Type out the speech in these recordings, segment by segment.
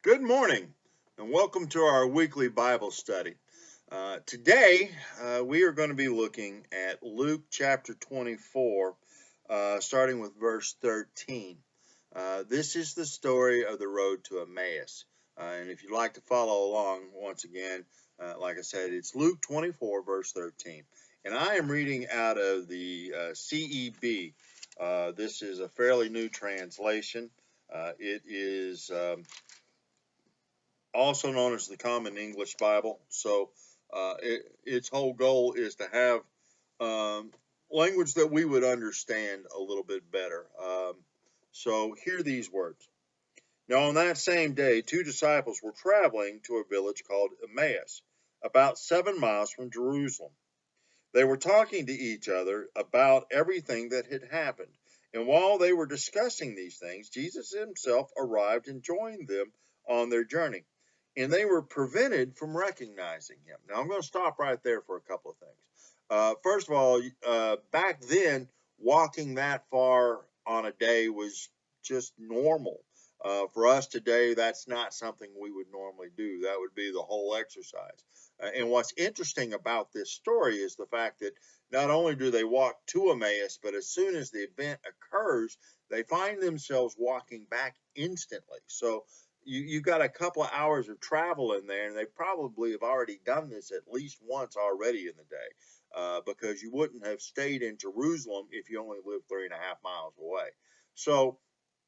Good morning, and welcome to our weekly Bible study. Today, we are going to be looking at Luke chapter 24, starting with verse 13. This is the story of the road to Emmaus. And if you'd like to follow along, once again, like I said, it's Luke 24, verse 13. And I am reading out of the CEB. This is a fairly new translation. It is also known as the Common English Bible. So its whole goal is to have language that we would understand a little bit better. So hear these words. Now, on that same day, two disciples were traveling to a village called Emmaus, about 7 miles from Jerusalem. They were talking to each other about everything that had happened. And while they were discussing these things, Jesus himself arrived and joined them on their journey. And they were prevented from recognizing him. Now, I'm going to stop right there for a couple of things. First of all, back then, walking that far on a day was just normal. For us today, that's not something we would normally do. That would be the whole exercise. And what's interesting about this story is the fact that not only do they walk to Emmaus, but as soon as the event occurs, they find themselves walking back instantly. So you've got a couple of hours of travel in there, and they probably have already done this at least once already in the day, because you wouldn't have stayed in Jerusalem if you only lived 3.5 miles away. So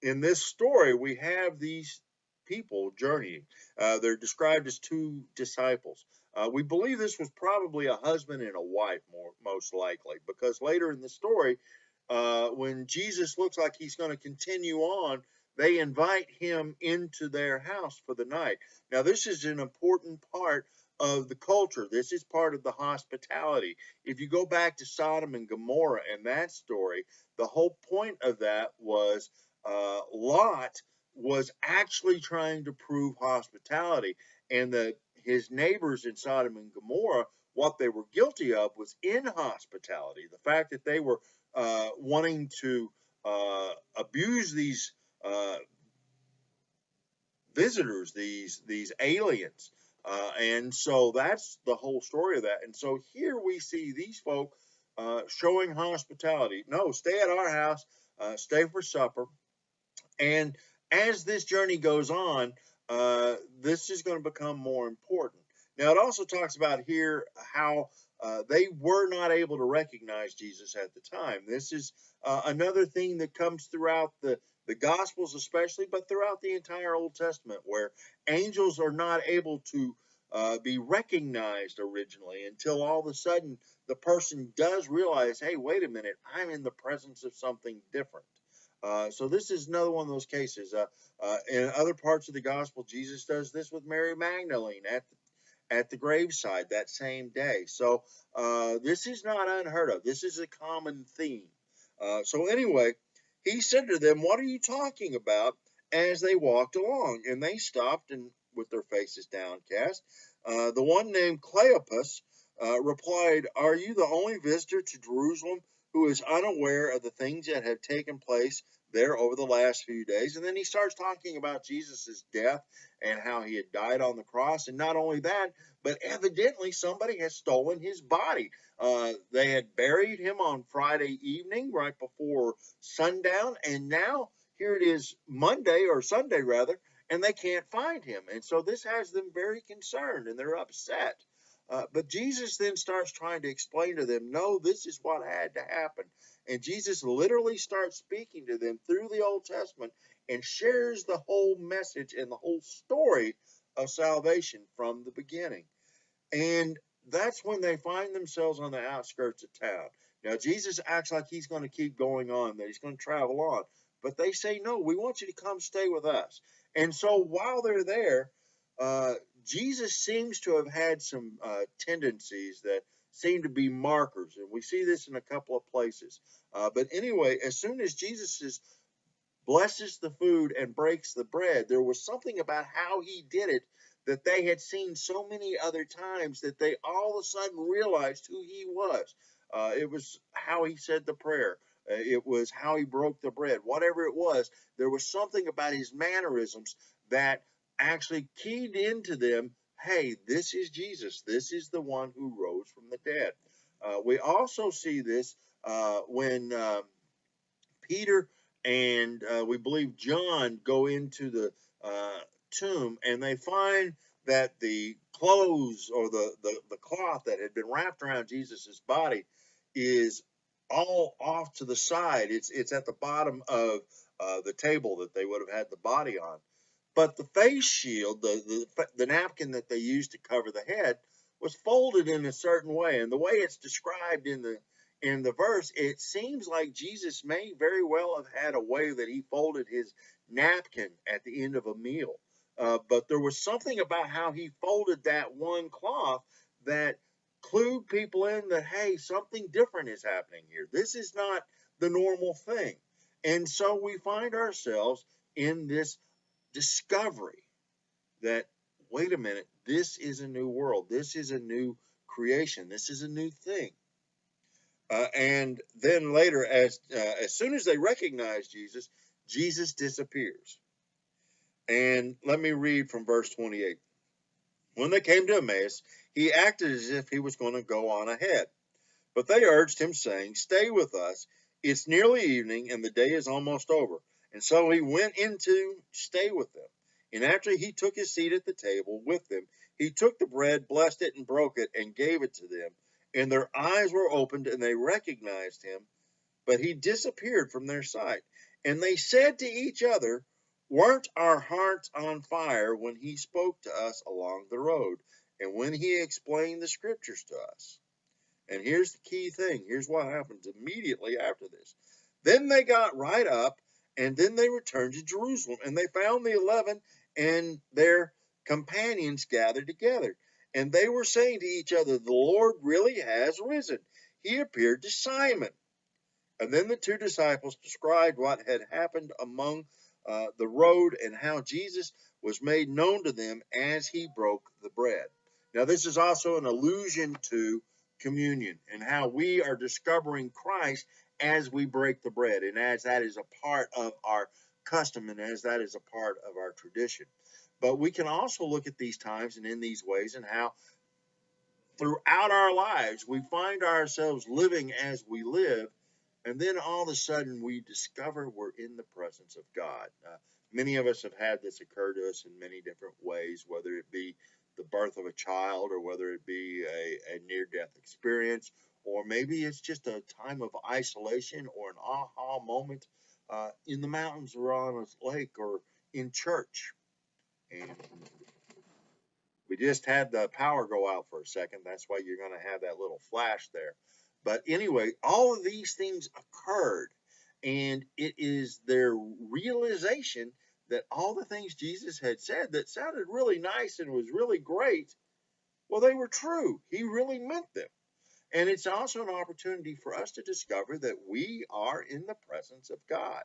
in this story, we have these people journeying. They're described as two disciples. We believe this was probably a husband and a wife, most likely, because later in the story, when Jesus looks like he's going to continue on, they invite him into their house for the night. Now, this is an important part of the culture. This is part of the hospitality. If you go back to Sodom and Gomorrah and that story, the whole point of that was Lot was actually trying to prove hospitality, and his neighbors in Sodom and Gomorrah, what they were guilty of was inhospitality. The fact that they were wanting to abuse these visitors, these aliens, and so that's the whole story of that. And so here we see these folk showing hospitality. No, stay at our house, stay for supper. And as this journey goes on, this is going to become more important. Now, it also talks about here how they were not able to recognize Jesus at the time. This is another thing that comes throughout the Gospels, especially, but throughout the entire Old Testament, where angels are not able to be recognized originally until all of a sudden the person does realize, hey, wait a minute, I'm in the presence of something different. So this is another one of those cases. In other parts of the gospel, Jesus does this with Mary Magdalene at the graveside that same day. So this is not unheard of. This is a common theme. So anyway, he said to them, "What are you talking about?" As they walked along, and they stopped and with their faces downcast. The one named Cleopas replied, "Are you the only visitor to Jerusalem who is unaware of the things that have taken place there over the last few days?" And then he starts talking about Jesus' death and how he had died on the cross. And not only that, but evidently somebody has stolen his body. They had buried him on Friday evening, right before sundown. And now here it is Monday or Sunday rather, and they can't find him. And so this has them very concerned and they're upset. But Jesus then starts trying to explain to them, no, this is what had to happen. And Jesus literally starts speaking to them through the Old Testament and shares the whole message and the whole story of salvation from the beginning. And that's when they find themselves on the outskirts of town. Now, Jesus acts like he's going to keep going on, that he's going to travel on. But they say, no, we want you to come stay with us. And so while they're there, Jesus seems to have had some tendencies that seem to be markers. And we see this in a couple of places. But anyway, as soon as Jesus blesses the food and breaks the bread, there was something about how he did it that they had seen so many other times that they all of a sudden realized who he was. It was how he said the prayer. It was how he broke the bread. Whatever it was, there was something about his mannerisms that actually keyed into them, hey, this is Jesus. This is the one who rose from the dead. We also see this when Peter and we believe John go into the tomb, and they find that the clothes or the cloth that had been wrapped around Jesus's body is all off to the side. It's at the bottom of the table that they would have had the body on. But the face shield, the napkin that they used to cover the head, was folded in a certain way, and the way it's described in the verse, it seems like Jesus may very well have had a way that he folded his napkin at the end of a meal. But there was something about how he folded that one cloth that clued people in that, hey, something different is happening here. This is not the normal thing. And so we find ourselves in this discovery that, wait a minute, this is a new world. This is a new creation. This is a new thing. And then later, as soon as they recognize Jesus, Jesus disappears. And let me read from verse 28. When they came to Emmaus, he acted as if he was going to go on ahead. But they urged him, saying, "Stay with us. It's nearly evening, and the day is almost over." And so he went in to stay with them. And after he took his seat at the table with them, he took the bread, blessed it, and broke it, and gave it to them. And their eyes were opened, and they recognized him, but he disappeared from their sight. And they said to each other, "Weren't our hearts on fire when he spoke to us along the road, and when he explained the scriptures to us?" And here's the key thing. Here's what happens immediately after this. Then they got right up, and then they returned to Jerusalem, and they found the 11 and their companions gathered together. And they were saying to each other, "The Lord really has risen. He appeared to Simon." And then the two disciples described what had happened among the road and how Jesus was made known to them as he broke the bread. Now, this is also an allusion to communion and how we are discovering Christ as we break the bread, and as that is a part of our custom, and as that is a part of our tradition. But we can also look at these times and in these ways, and how throughout our lives we find ourselves living as we live, and then all of a sudden we discover we're in the presence of God. Many of us have had this occur to us in many different ways, whether it be the birth of a child, or whether it be a near-death experience, or maybe it's just a time of isolation or an aha moment in the mountains or on a lake or in church. And we just had the power go out for a second. That's why you're going to have that little flash there. But anyway, all of these things occurred, and it is their realization that all the things Jesus had said that sounded really nice and was really great, well, they were true. He really meant them. And it's also an opportunity for us to discover that we are in the presence of God.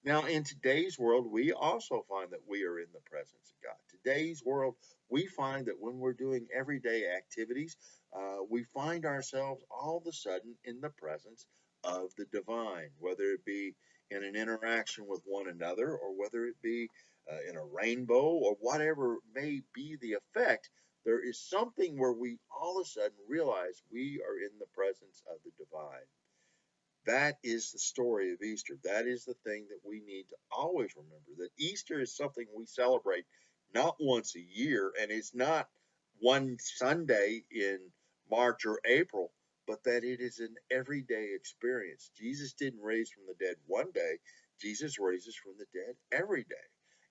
Now, in today's world, we also find that we are in the presence of God. Today's world, we find that when we're doing everyday activities, we find ourselves all of a sudden in the presence of the divine, whether it be in an interaction with one another, or whether it be in a rainbow, or whatever may be the effect. There is something where we all of a sudden realize we are in the presence of the divine. That is the story of Easter. That is the thing that we need to always remember, that Easter is something we celebrate not once a year, and it's not one Sunday in March or April, but that it is an everyday experience. Jesus didn't raise from the dead one day. Jesus raises from the dead every day.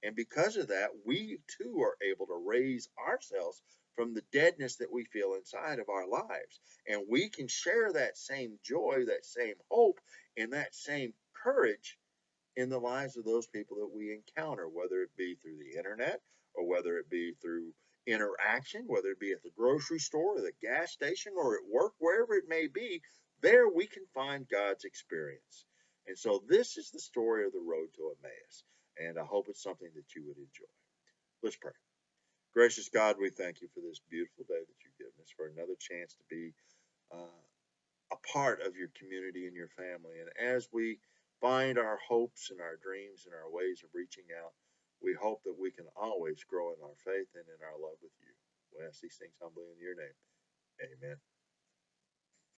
And because of that, we too are able to raise ourselves from the deadness that we feel inside of our lives. And we can share that same joy, that same hope, and that same courage in the lives of those people that we encounter, whether it be through the internet, or whether it be through interaction, whether it be at the grocery store or the gas station or at work, wherever it may be. There we can find God's experience. And so this is the story of the road to Emmaus, and I hope it's something that you would enjoy. Let's pray. Gracious God, we thank you for this beautiful day that you've given us, for another chance to be uh, a part of your community and your family. And as we find our hopes and our dreams and our ways of reaching out, we hope that we can always grow in our faith and in our love with you. We ask these things humbly in your name. Amen.